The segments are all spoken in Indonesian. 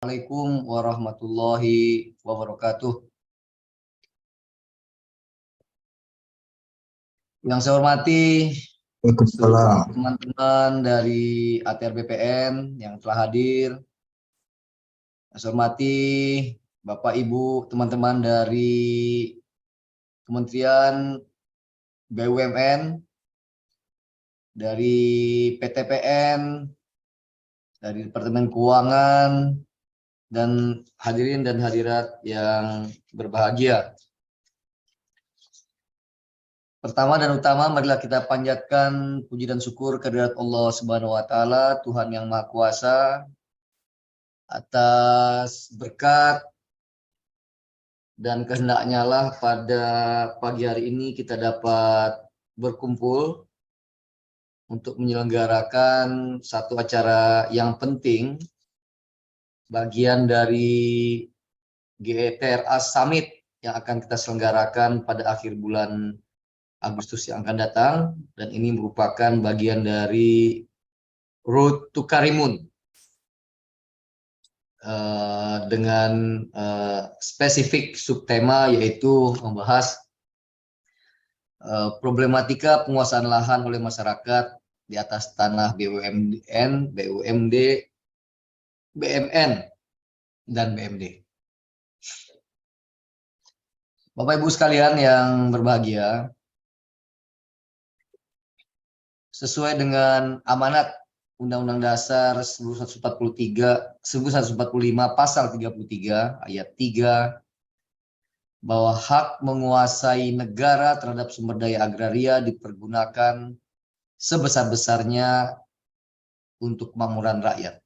Assalamualaikum warahmatullahi wabarakatuh. Yang saya hormati seluruh Waalaikumsalam. teman-teman dari ATR BPN yang telah hadir. Yang saya hormati Bapak Ibu teman-teman dari Kementerian BUMN, dari PTPN, dari Departemen Keuangan, dan hadirin dan hadirat yang berbahagia. Pertama dan utama, marilah kita panjatkan puji dan syukur kehadirat Allah Subhanahu wa Ta'ala, Tuhan yang Maha Kuasa, atas berkat dan kehendaknya lah pada pagi hari ini kita dapat berkumpul untuk menyelenggarakan satu acara yang penting, bagian dari GETRA Summit yang akan kita selenggarakan pada akhir bulan Agustus yang akan datang, dan ini merupakan bagian dari Road to Karimun dengan spesifik subtema yaitu membahas problematika penguasaan lahan oleh masyarakat di atas tanah BUMN, BUMD, BMN, dan BMD. Bapak Ibu sekalian yang berbahagia, sesuai dengan amanat Undang-Undang Dasar 1945 pasal 33 ayat 3, bahwa hak menguasai negara terhadap sumber daya agraria dipergunakan sebesar-besarnya untuk kemakmuran rakyat.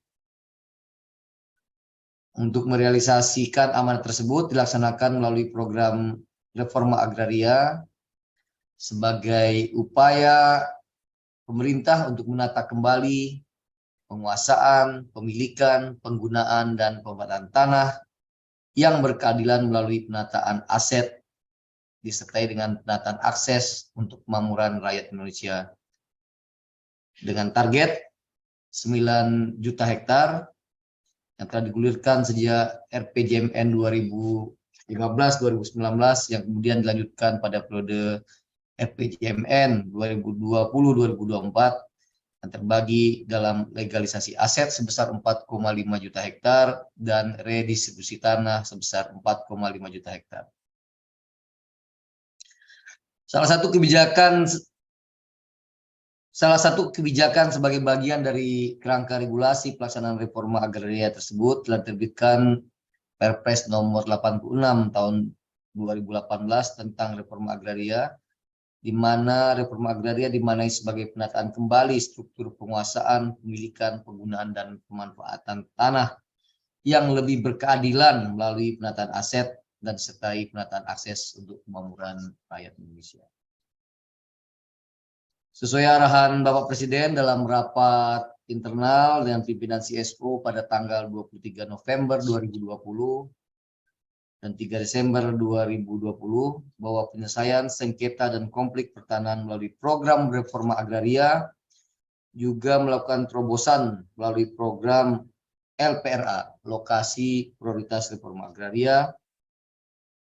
Untuk merealisasikan amanat tersebut dilaksanakan melalui program reforma agraria sebagai upaya pemerintah untuk menata kembali penguasaan, pemilikan, penggunaan, dan pemanfaatan tanah yang berkeadilan melalui penataan aset disertai dengan penataan akses untuk kemakmuran rakyat Indonesia dengan target 9 juta hektar yang telah digulirkan sejak RPJMN 2015-2019 yang kemudian dilanjutkan pada periode RPJMN 2020-2024 yang terbagi dalam legalisasi aset sebesar 4,5 juta hektar dan redistribusi tanah sebesar 4,5 juta hektar. Salah satu kebijakan sebagai bagian dari kerangka regulasi pelaksanaan reforma agraria tersebut telah diterbitkan Perpres nomor 86 tahun 2018 tentang reforma agraria, di mana reforma agraria dimaknai sebagai penataan kembali struktur penguasaan, pemilikan, penggunaan, dan pemanfaatan tanah yang lebih berkeadilan melalui penataan aset dan sertai penataan akses untuk kemakmuran rakyat Indonesia. Sesuai arahan Bapak Presiden dalam rapat internal dengan pimpinan CSO pada tanggal 23 November 2020 dan 3 Desember 2020, bahwa penyelesaian sengketa dan konflik pertanahan melalui program reforma agraria juga melakukan terobosan melalui program LPRA, Lokasi Prioritas Reforma Agraria.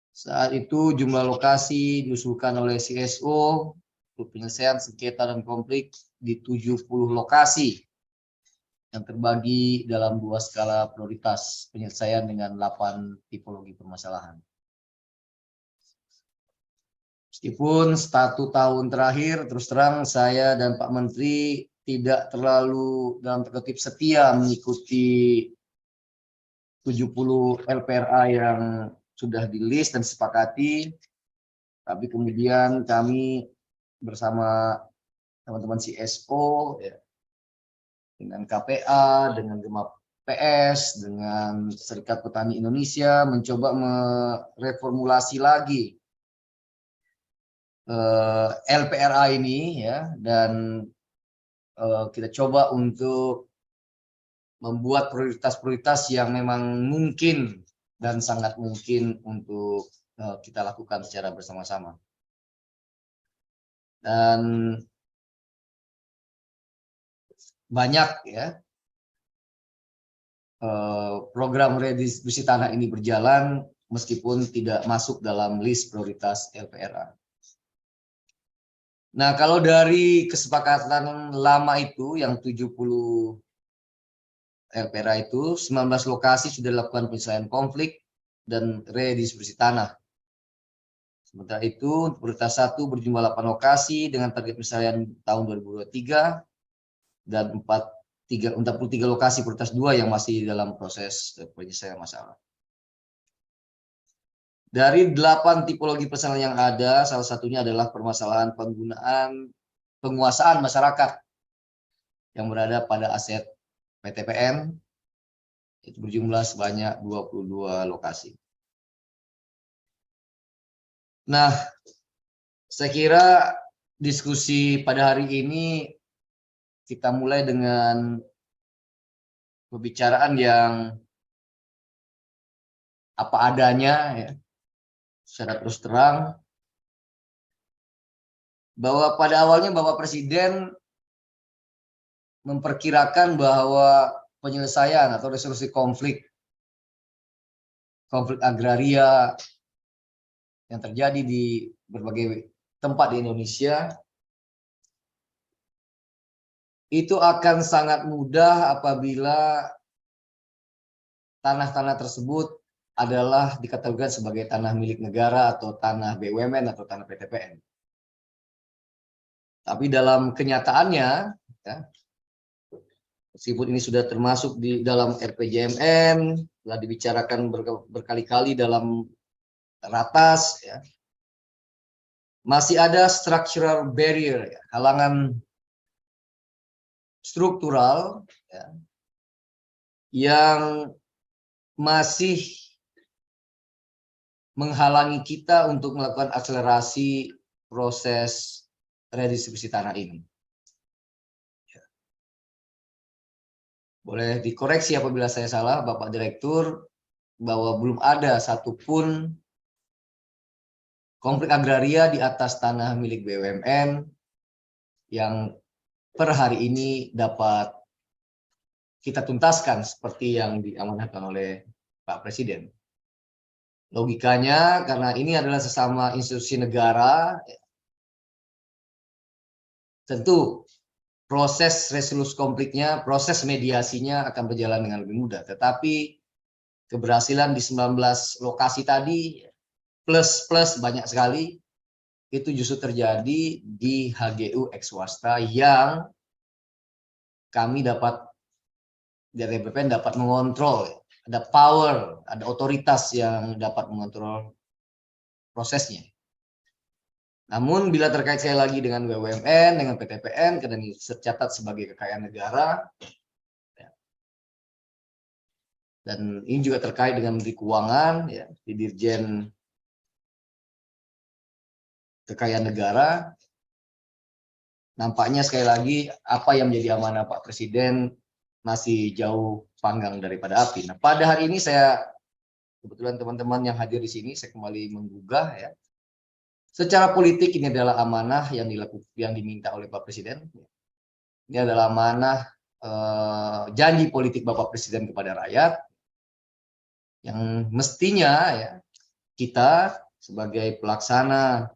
Saat itu jumlah lokasi diusulkan oleh CSO untuk penyelesaian sengketa dan konflik di 70 lokasi yang terbagi dalam 2 skala prioritas penyelesaian dengan 8 tipologi permasalahan. Meskipun 1 tahun terakhir terus terang saya dan Pak Menteri tidak terlalu dalam tanda kutip setia mengikuti 70 LPRA yang sudah di list dan disepakati, tapi kemudian kami bersama teman-teman CSO ya, dengan KPA, dengan Gemap PS, dengan Serikat Petani Indonesia mencoba mereformulasi lagi LPRA ini ya, dan kita coba untuk membuat prioritas-prioritas yang memang mungkin dan sangat mungkin untuk kita lakukan secara bersama-sama. Dan banyak ya program redistribusi tanah ini berjalan meskipun tidak masuk dalam list prioritas LPRA. Nah, kalau dari kesepakatan lama itu yang 70 LPRA itu 19 lokasi sudah dilakukan penyelesaian konflik dan redistribusi tanah. Sementara itu, prioritas 1 berjumlah 8 lokasi dengan target penyelesaian tahun 2023 dan 43 lokasi prioritas 2 yang masih dalam proses penyelesaian masalah. Dari 8 tipologi permasalahan yang ada, salah satunya adalah permasalahan penguasaan masyarakat yang berada pada aset PTPN, itu berjumlah sebanyak 22 lokasi. Nah, saya kira diskusi pada hari ini kita mulai dengan pembicaraan yang apa adanya, ya, secara terus terang, bahwa pada awalnya Bapak Presiden memperkirakan bahwa penyelesaian atau resolusi konflik agraria yang terjadi di berbagai tempat di Indonesia itu akan sangat mudah apabila tanah-tanah tersebut adalah dikategorikan sebagai tanah milik negara atau tanah BUMN atau tanah PTPN. Tapi dalam kenyataannya, ya, meskipun ini sudah termasuk di dalam RPJMN, telah dibicarakan berkali-kali dalam ratas, ya, masih ada structural barrier, ya, halangan struktural, ya, yang masih menghalangi kita untuk melakukan akselerasi proses redistribusi tanah ini. Boleh dikoreksi apabila saya salah, Bapak Direktur, bahwa belum ada satupun konflik agraria di atas tanah milik BUMN yang per hari ini dapat kita tuntaskan seperti yang diamanahkan oleh Pak Presiden. Logikanya, karena ini adalah sesama institusi negara, tentu proses resolusi konfliknya, proses mediasinya akan berjalan dengan lebih mudah. Tetapi keberhasilan di 19 lokasi tadi, plus banyak sekali, itu justru terjadi di HGU eks swasta yang kami dapat, dari BPN dapat mengontrol. Ada power, ada otoritas yang dapat mengontrol prosesnya. Namun bila terkait sekali lagi dengan BUMN, dengan PTPN, karena ini tercatat sebagai kekayaan negara, ya, dan ini juga terkait dengan Menteri Keuangan, ya, di Dirjen Kekayaan Negara, nampaknya sekali lagi apa yang menjadi amanah Pak Presiden masih jauh panggang daripada api. Nah, pada hari ini saya, kebetulan teman-teman yang hadir di sini, saya kembali menggugah, ya. Secara politik ini adalah amanah yang diminta oleh Pak Presiden. Ini adalah amanah janji politik Bapak Presiden kepada rakyat yang mestinya, ya, kita sebagai pelaksana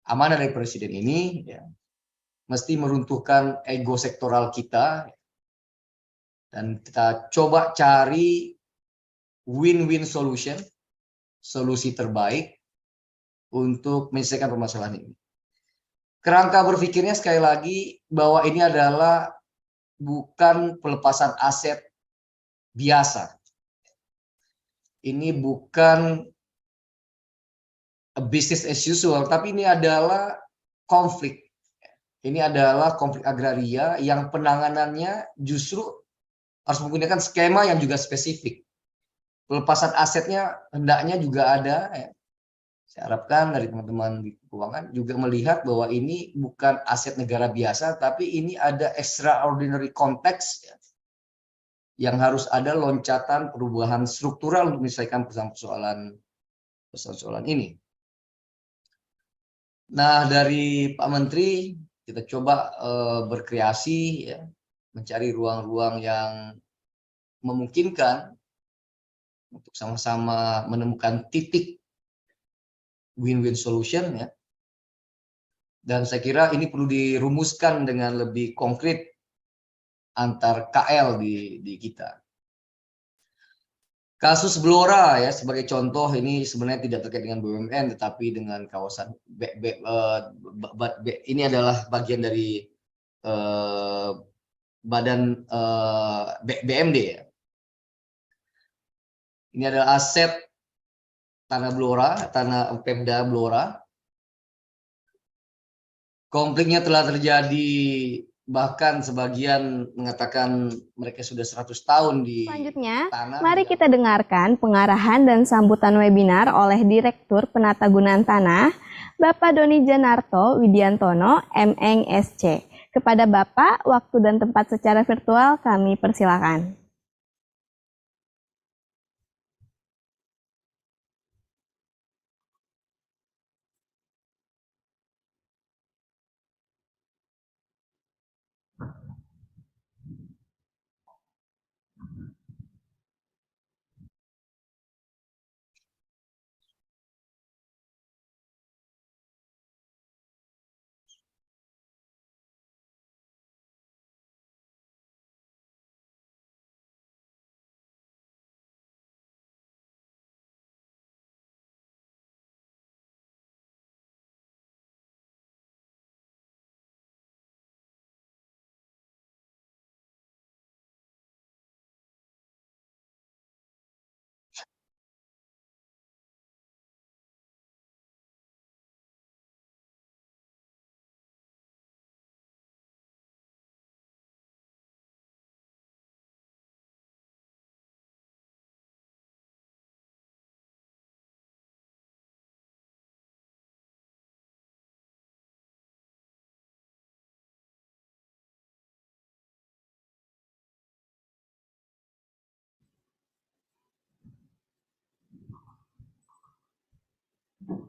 amanah dari Presiden ini, ya, mesti meruntuhkan ego sektoral kita dan kita coba cari win-win solution, solusi terbaik untuk menyelesaikan permasalahan ini. Kerangka berpikirnya sekali lagi bahwa ini adalah bukan pelepasan aset biasa. Ini bukan business as usual, tapi ini adalah konflik. Ini adalah konflik agraria yang penanganannya justru harus menggunakan skema yang juga spesifik. Pelepasan asetnya hendaknya juga ada, ya. Saya harapkan dari teman-teman di keuangan juga melihat bahwa ini bukan aset negara biasa, tapi ini ada extraordinary context, ya, yang harus ada loncatan perubahan struktural untuk menyelesaikan persoalan ini. Nah, dari Pak Menteri kita coba berkreasi, ya, mencari ruang-ruang yang memungkinkan untuk sama-sama menemukan titik win-win solution ya. Dan saya kira ini perlu dirumuskan dengan lebih konkret antar KL di kita. Kasus Blora ya sebagai contoh, ini sebenarnya tidak terkait dengan BUMN tetapi dengan kawasan ini adalah bagian dari badan BMD ya. Ini adalah aset tanah Blora, tanah Pemda Blora. Konfliknya telah terjadi, bahkan sebagian mengatakan mereka sudah 100 tahun di Selanjutnya, tanah. mari kita dengarkan pengarahan dan sambutan webinar oleh Direktur Penatagunaan Tanah, Bapak Doni Janarto Widiantono, MN SC. Kepada Bapak, waktu dan tempat secara virtual kami persilakan.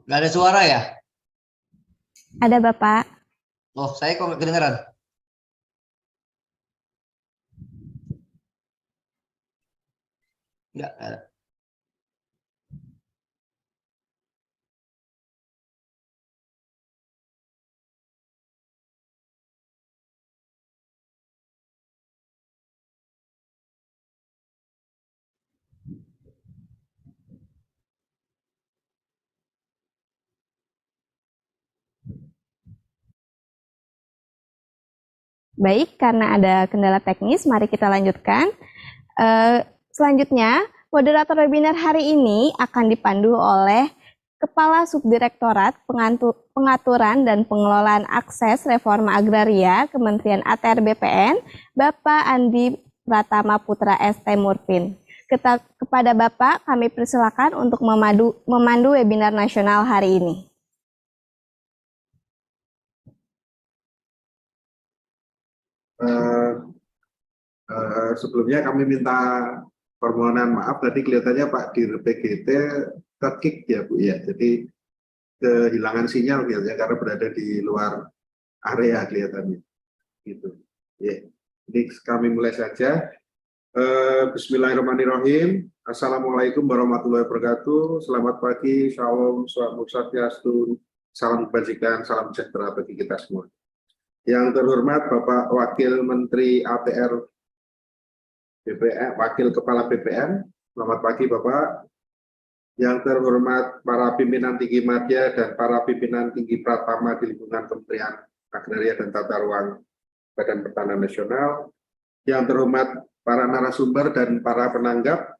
Nggak ada suara ya? Ada Bapak. Oh, saya kok nggak kedengeran? Nggak ada. Baik, karena ada kendala teknis, mari kita lanjutkan. Selanjutnya, moderator webinar hari ini akan dipandu oleh Kepala Subdirektorat Pengaturan dan Pengelolaan Akses Reforma Agraria Kementerian ATR BPN, Bapak Andi Pratama Putra ST Murpin. Kepada Bapak, kami persilakan untuk memandu webinar nasional hari ini. Sebelumnya kami minta permohonan maaf, tadi kelihatannya Pak Dir PGT ke-kick ya Bu ya, jadi kehilangan sinyal biasanya karena berada di luar area kelihatannya gitu ya. Jadi kami mulai saja. Bismillahirrahmanirrahim. Assalamualaikum warahmatullahi wabarakatuh. Selamat pagi, shalom, swastiastu, salam kebajikan, salam sejahtera bagi kita semua. Yang terhormat Bapak Wakil Menteri ATR BPN, Wakil Kepala BPN, selamat pagi Bapak. Yang terhormat para pimpinan tinggi media dan para pimpinan tinggi pratama di lingkungan Kementerian Agraria dan Tata Ruang Badan Pertanahan Nasional. Yang terhormat para narasumber dan para penanggap,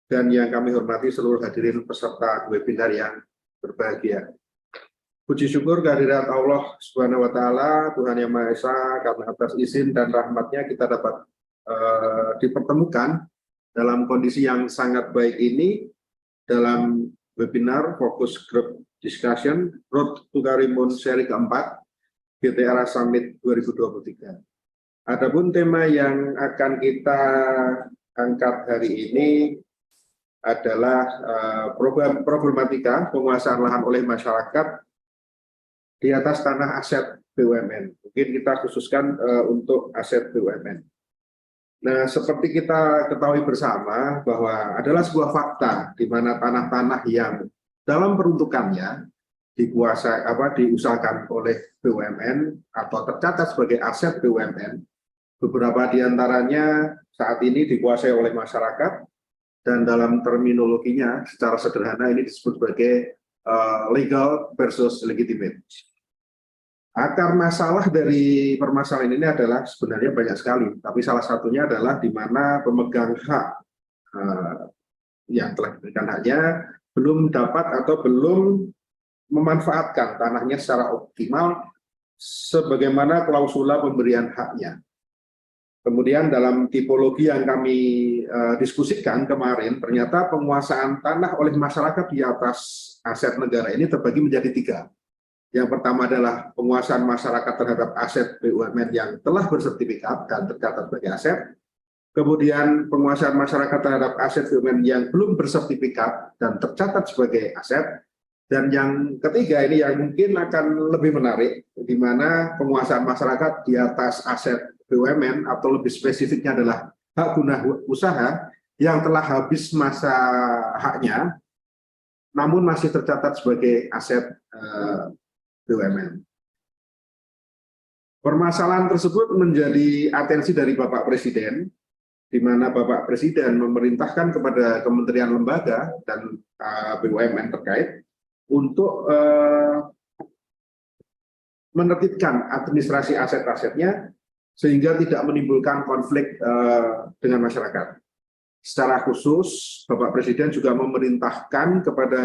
dan yang kami hormati seluruh hadirin peserta webinar yang berbahagia. Puji syukur kehadirat Allah Subhanahu wa Ta'ala, Tuhan Yang Maha Esa, karena atas izin dan rahmatnya kita dapat dipertemukan dalam kondisi yang sangat baik ini dalam webinar Focus Group Discussion Road to Karimun seri keempat BTRA Summit 2023. Adapun tema yang akan kita angkat hari ini adalah problematika penguasaan lahan oleh masyarakat di atas tanah aset BUMN. Mungkin kita khususkan untuk aset BUMN. Nah, seperti kita ketahui bersama bahwa adalah sebuah fakta di mana tanah-tanah yang dalam peruntukannya diusahakan oleh BUMN atau tercatat sebagai aset BUMN, beberapa di antaranya saat ini dikuasai oleh masyarakat dan dalam terminologinya secara sederhana ini disebut sebagai legal versus legitimate. Akar masalah dari permasalahan ini adalah sebenarnya banyak sekali, tapi salah satunya adalah di mana pemegang hak yang telah diberikan haknya belum dapat atau belum memanfaatkan tanahnya secara optimal sebagaimana klausula pemberian haknya. Kemudian dalam tipologi yang kami diskusikan kemarin, ternyata penguasaan tanah oleh masyarakat di atas aset negara ini terbagi menjadi 3. Yang pertama adalah penguasaan masyarakat terhadap aset BUMN yang telah bersertifikat dan tercatat sebagai aset. Kemudian penguasaan masyarakat terhadap aset BUMN yang belum bersertifikat dan tercatat sebagai aset. Dan yang ketiga ini yang mungkin akan lebih menarik, di mana penguasaan masyarakat di atas aset BUMN atau lebih spesifiknya adalah hak guna usaha yang telah habis masa haknya, namun masih tercatat sebagai aset BUMN. Permasalahan tersebut menjadi atensi dari Bapak Presiden, di mana Bapak Presiden memerintahkan kepada kementerian lembaga dan BUMN terkait untuk menertibkan administrasi aset-asetnya sehingga tidak menimbulkan konflik dengan masyarakat. Secara khusus, Bapak Presiden juga memerintahkan kepada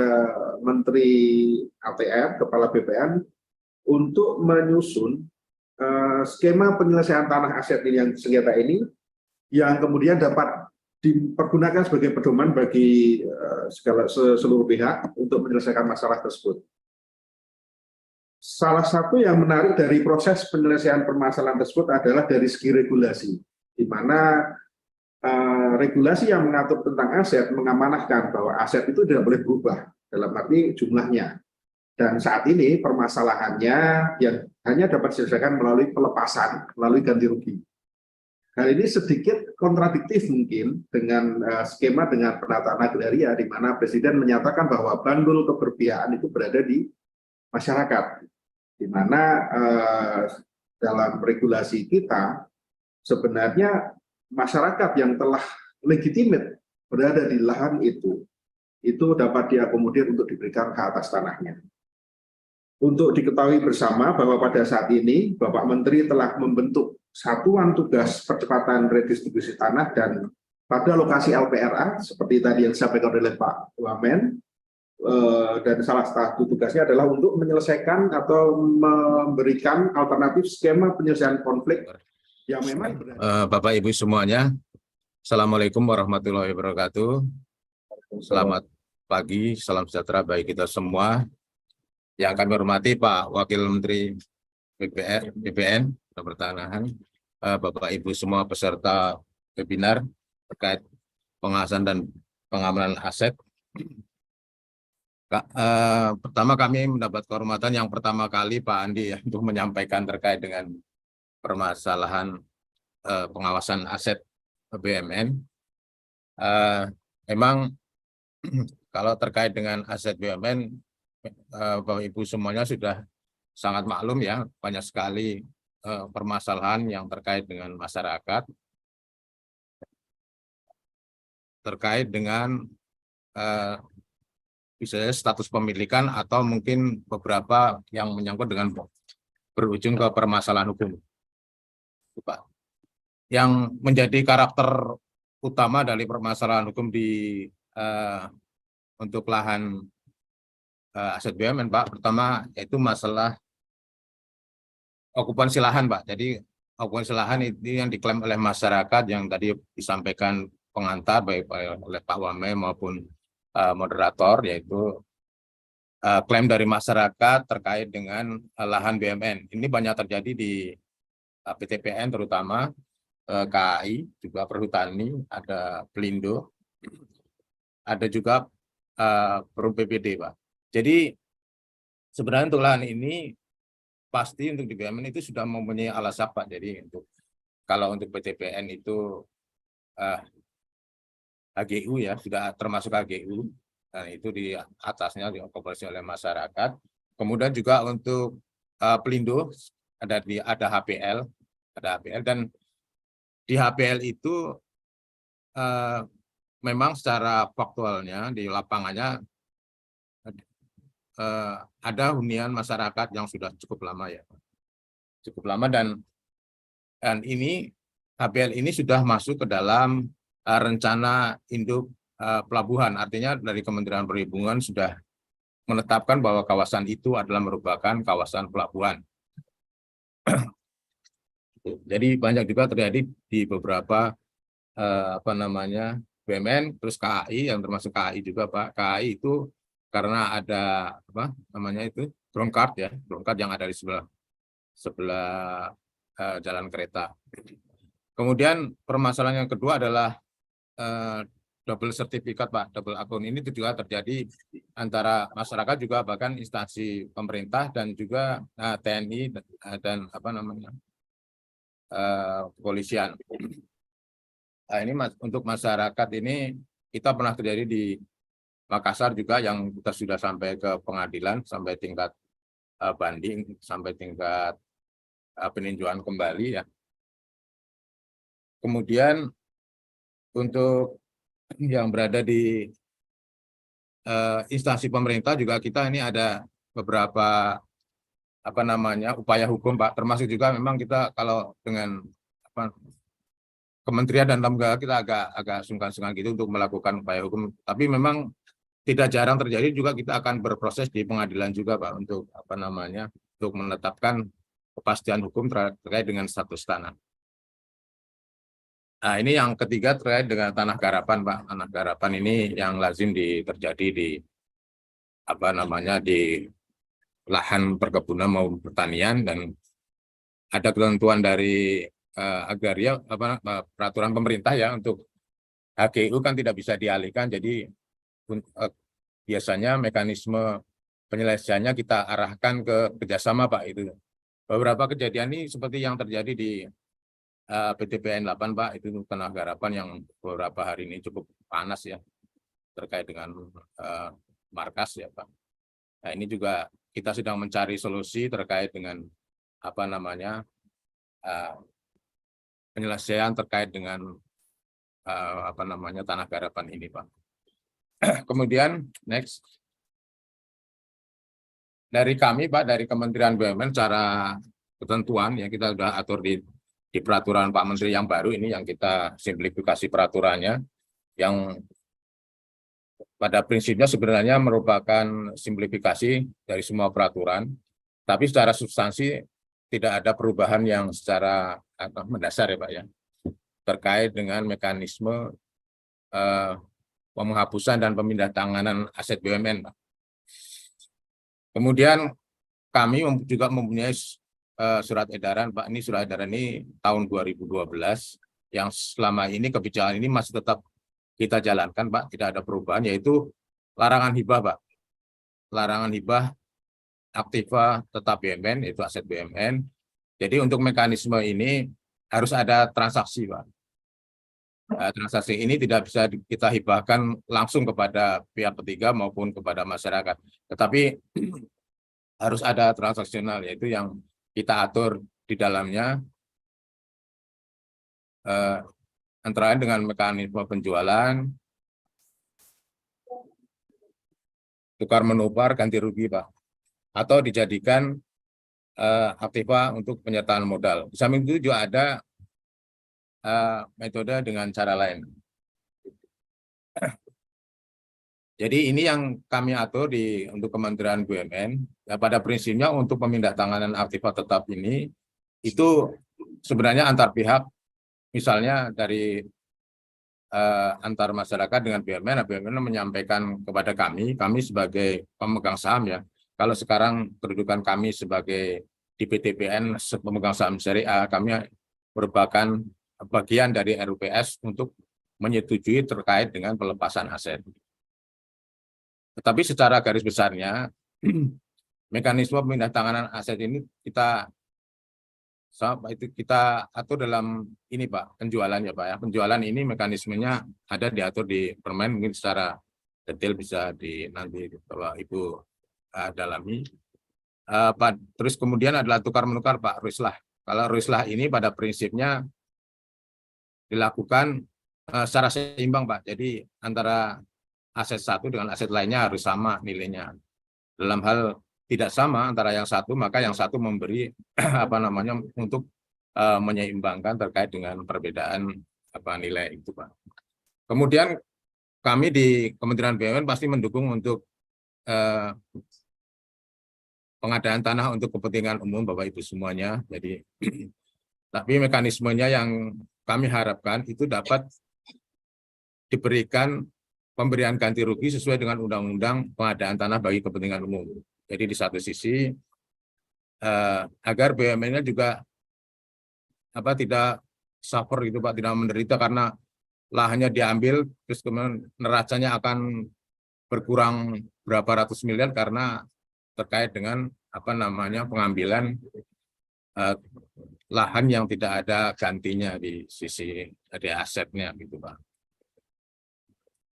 Menteri ATR, Kepala BPN, untuk menyusun skema penyelesaian tanah aset ini yang sengketa ini, yang kemudian dapat dipergunakan sebagai pedoman bagi seluruh pihak untuk menyelesaikan masalah tersebut. Salah satu yang menarik dari proses penyelesaian permasalahan tersebut adalah dari segi regulasi, di mana regulasi yang mengatur tentang aset mengamanahkan bahwa aset itu tidak boleh berubah dalam arti jumlahnya. Dan saat ini permasalahannya yang hanya dapat diselesaikan melalui pelepasan, melalui ganti rugi. Hal ini sedikit kontradiktif mungkin dengan skema dengan penataan agraria, di mana Presiden menyatakan bahwa bandul keberpihakan itu berada di masyarakat, di mana dalam regulasi kita sebenarnya masyarakat yang telah legitimate berada di lahan itu dapat diakomodir untuk diberikan hak atas tanahnya. Untuk diketahui bersama bahwa pada saat ini Bapak Menteri telah membentuk Satuan Tugas Percepatan Redistribusi Tanah, dan pada lokasi LPRA seperti tadi yang disampaikan oleh Pak Wamen, dan salah satu tugasnya adalah untuk menyelesaikan atau memberikan alternatif skema penyelesaian konflik yang memang Bapak Ibu semuanya, Assalamualaikum warahmatullahi wabarakatuh. Selamat pagi, salam sejahtera bagi kita semua. Yang kami hormati Pak Wakil Menteri BPN dan Pertanahan, Bapak Ibu semua peserta webinar terkait pengawasan dan pengamanan aset. Pertama kami mendapat kehormatan yang pertama kali Pak Andi ya, untuk menyampaikan terkait dengan permasalahan pengawasan aset BUMN. Memang kalau terkait dengan aset BUMN, Bapak Ibu semuanya sudah sangat maklum ya, banyak sekali permasalahan yang terkait dengan masyarakat, terkait dengan misalnya status pemilikan atau mungkin beberapa yang menyangkut dengan berujung ke permasalahan hukum. Pak. Yang menjadi karakter utama dari permasalahan hukum di untuk lahan aset BUMN, Pak, pertama yaitu masalah okupansi lahan, Pak. Jadi okupansi lahan ini yang diklaim oleh masyarakat yang tadi disampaikan pengantar baik oleh Pak Wame maupun moderator, yaitu klaim dari masyarakat terkait dengan lahan BUMN. Ini banyak terjadi di PTPN terutama, KAI, juga Perhutani, ada Pelindo, ada juga Perum PPD, Pak. Jadi sebenarnya untuk lahan ini pasti untuk di BUMN itu sudah mempunyai alasan Pak. Jadi kalau untuk PTPN itu HGU ya, sudah termasuk HGU, dan itu di atasnya dioperasi oleh masyarakat. Kemudian juga untuk Pelindo ada HPL, dan di HPL itu memang secara faktualnya di lapangannya ada hunian masyarakat yang sudah cukup lama ya, dan ini HPL ini sudah masuk ke dalam rencana induk pelabuhan. Artinya dari Kementerian Perhubungan sudah menetapkan bahwa kawasan itu adalah merupakan kawasan pelabuhan. Jadi banyak juga terjadi di beberapa BUMN, terus KAI, yang termasuk KAI juga Pak. KAI itu karena ada ground card yang ada di sebelah jalan kereta. Kemudian permasalahan yang kedua adalah double sertifikat Pak, double akun. Ini juga terjadi antara masyarakat juga, bahkan instansi pemerintah dan juga TNI dan kepolisian. Nah, ini untuk masyarakat ini kita pernah terjadi di Makassar juga, yang kita sudah sampai ke pengadilan, sampai tingkat banding, sampai tingkat peninjauan kembali ya. Kemudian untuk yang berada di instansi pemerintah juga kita ini ada beberapa upaya hukum Pak, termasuk juga memang kita kalau dengan kementerian dan lembaga kita agak sungkan-sungkan gitu untuk melakukan upaya hukum, tapi memang tidak jarang terjadi juga kita akan berproses di pengadilan juga Pak, untuk untuk menetapkan kepastian hukum terkait dengan status tanah. Nah, ini yang ketiga terkait dengan tanah garapan Pak. Tanah garapan ini yang lazim terjadi di di lahan perkebunan maupun pertanian, dan ada ketentuan dari agraria peraturan pemerintah ya, untuk HGU kan tidak bisa dialihkan, jadi biasanya mekanisme penyelesaiannya kita arahkan ke kerjasama Pak. Itu beberapa kejadian ini seperti yang terjadi di PTPN 8 Pak, itu tanah garapan yang beberapa hari ini cukup panas ya, terkait dengan markas ya Pak. Nah, ini juga kita sedang mencari solusi terkait dengan penyelesaian terkait dengan tanah garapan ini Pak. Kemudian next, dari kami Pak, dari Kementerian BUMN, cara ketentuan yang kita sudah atur di peraturan Pak Menteri yang baru ini, yang kita simplifikasi peraturannya, yang pada prinsipnya sebenarnya merupakan simplifikasi dari semua peraturan, tapi secara substansi tidak ada perubahan yang secara mendasar ya Pak ya, terkait dengan mekanisme penghapusan dan pemindahantanganan aset BUMN Pak. Kemudian kami juga mempunyai surat edaran Pak, ini surat edaran ini tahun 2012, yang selama ini kebijakan ini masih tetap kita jalankan Pak, tidak ada perubahan, yaitu larangan hibah Pak. Larangan hibah aktiva tetap BUMN, itu aset BUMN. Jadi untuk mekanisme ini harus ada transaksi Pak. Transaksi ini tidak bisa kita hibahkan langsung kepada pihak ketiga maupun kepada masyarakat, tetapi harus ada transaksional, yaitu yang kita atur di dalamnya antara dengan mekanisme penjualan, tukar menukar, ganti rugi Pak, atau dijadikan aktiva untuk penyertaan modal. Di samping itu juga ada metode dengan cara lain. Jadi ini yang kami atur untuk Kementerian BUMN. Ya, pada prinsipnya untuk pemindahantanganan aktiva tetap ini itu sebenarnya antar pihak, misalnya dari antar masyarakat dengan BUMN, BUMN menyampaikan kepada kami sebagai pemegang saham ya. Kalau sekarang kedudukan kami sebagai di PTPN pemegang saham syariah, kami merupakan bagian dari RUPS untuk menyetujui terkait dengan pelepasan aset. Tetapi secara garis besarnya mekanisme pemindahan aset ini kita atur dalam ini Pak, penjualan ya Pak ya. Penjualan ini mekanismenya ada diatur di Permen, mungkin secara detail bisa nanti Bapak Ibu dalami. Terus kemudian adalah tukar menukar Pak, Ruslah. Kalau Ruslah ini pada prinsipnya dilakukan secara seimbang Pak. Jadi antara aset satu dengan aset lainnya harus sama nilainya. Dalam hal tidak sama antara yang satu, maka yang satu memberi untuk menyeimbangkan terkait dengan perbedaan nilai itu Pak. Kemudian kami di Kementerian BUMN pasti mendukung untuk pengadaan tanah untuk kepentingan umum Bapak Ibu semuanya. Jadi tapi mekanismenya yang kami harapkan itu dapat diberikan pemberian ganti rugi sesuai dengan undang-undang pengadaan tanah bagi kepentingan umum. Jadi di satu sisi agar BUMN-nya juga tidak suffer gitu Pak, tidak menderita karena lahannya diambil terus kemudian neracanya akan berkurang berapa ratus miliar karena terkait dengan pengambilan lahan yang tidak ada gantinya di sisi asetnya gitu Pak.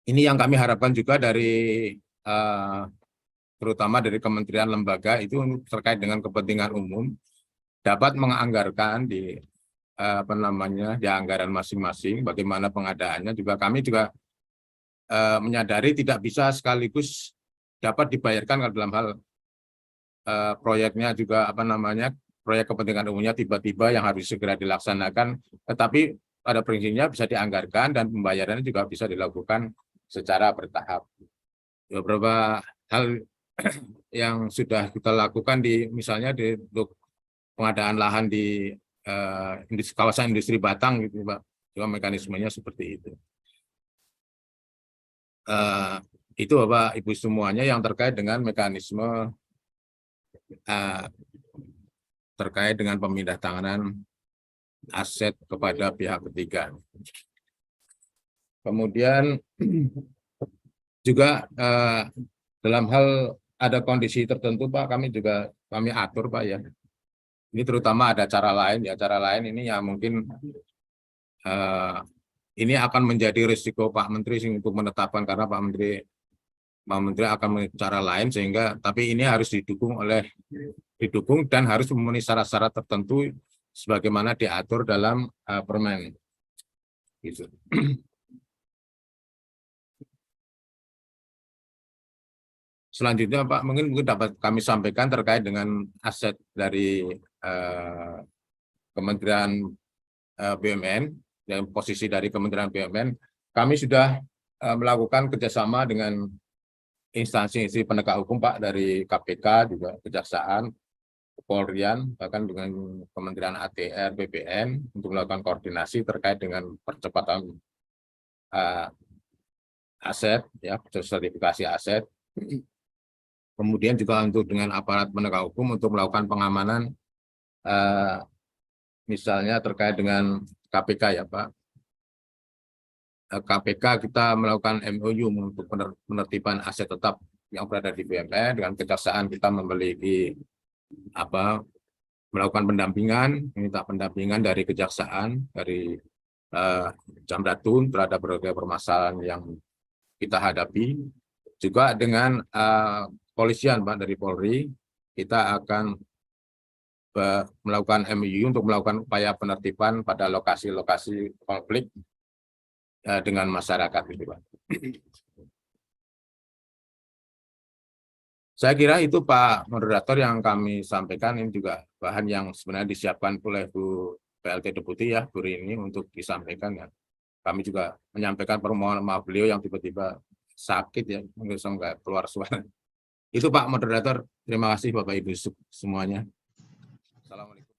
Ini yang kami harapkan juga dari terutama dari kementerian lembaga itu terkait dengan kepentingan umum dapat menganggarkan di di anggaran masing-masing bagaimana pengadaannya. Juga kami juga menyadari tidak bisa sekaligus dapat dibayarkan dalam hal proyeknya juga proyek kepentingan umumnya tiba-tiba yang harus segera dilaksanakan, tetapi pada prinsipnya bisa dianggarkan dan pembayarannya juga bisa dilakukan secara bertahap. Beberapa hal yang sudah kita lakukan misalnya untuk pengadaan lahan di kawasan industri Batang gitu Pak, juga mekanismenya seperti itu. Itu Bapak Ibu semuanya yang terkait dengan mekanisme terkait dengan pemindahan aset kepada pihak ketiga. Kemudian juga dalam hal ada kondisi tertentu Pak, kami atur Pak ya. Ini terutama ada cara lain ya, cara lain ini ya mungkin ini akan menjadi risiko Pak Menteri untuk menetapkan karena Pak Menteri akan cara lain sehingga tapi ini harus didukung dan harus memenuhi syarat-syarat tertentu sebagaimana diatur dalam Permen. Gitu. Selanjutnya Pak, mungkin dapat kami sampaikan terkait dengan aset dari Kementerian BUMN, dan posisi dari Kementerian BUMN. Kami sudah melakukan kerjasama dengan instansi penegak hukum Pak, dari KPK, juga Kejaksaan, Kepolisian, bahkan dengan Kementerian ATR, BPN, untuk melakukan koordinasi terkait dengan percepatan aset, ya, sertifikasi aset. Kemudian juga untuk dengan aparat penegak hukum untuk melakukan pengamanan, misalnya terkait dengan KPK ya Pak. KPK kita melakukan MOU untuk penertiban aset tetap yang berada di BUMN. Dengan Kejaksaan kita memiliki melakukan pendampingan, minta pendampingan dari Kejaksaan, dari Jamdatun terhadap berbagai permasalahan yang kita hadapi. Juga dengan Kepolisian Pak, dari Polri, kita akan melakukan MOU untuk melakukan upaya penertiban pada lokasi-lokasi konflik dengan masyarakat itu Pak. Saya kira itu Pak Moderator yang kami sampaikan. Ini juga bahan yang sebenarnya disiapkan oleh Bu PLT Deputi ya, Bu Rini, untuk disampaikan ya. Kami juga menyampaikan permohonan maaf beliau yang tiba-tiba sakit ya, nggak keluar suara. Itu Pak Moderator, terima kasih Bapak Ibu semuanya. Assalamualaikum.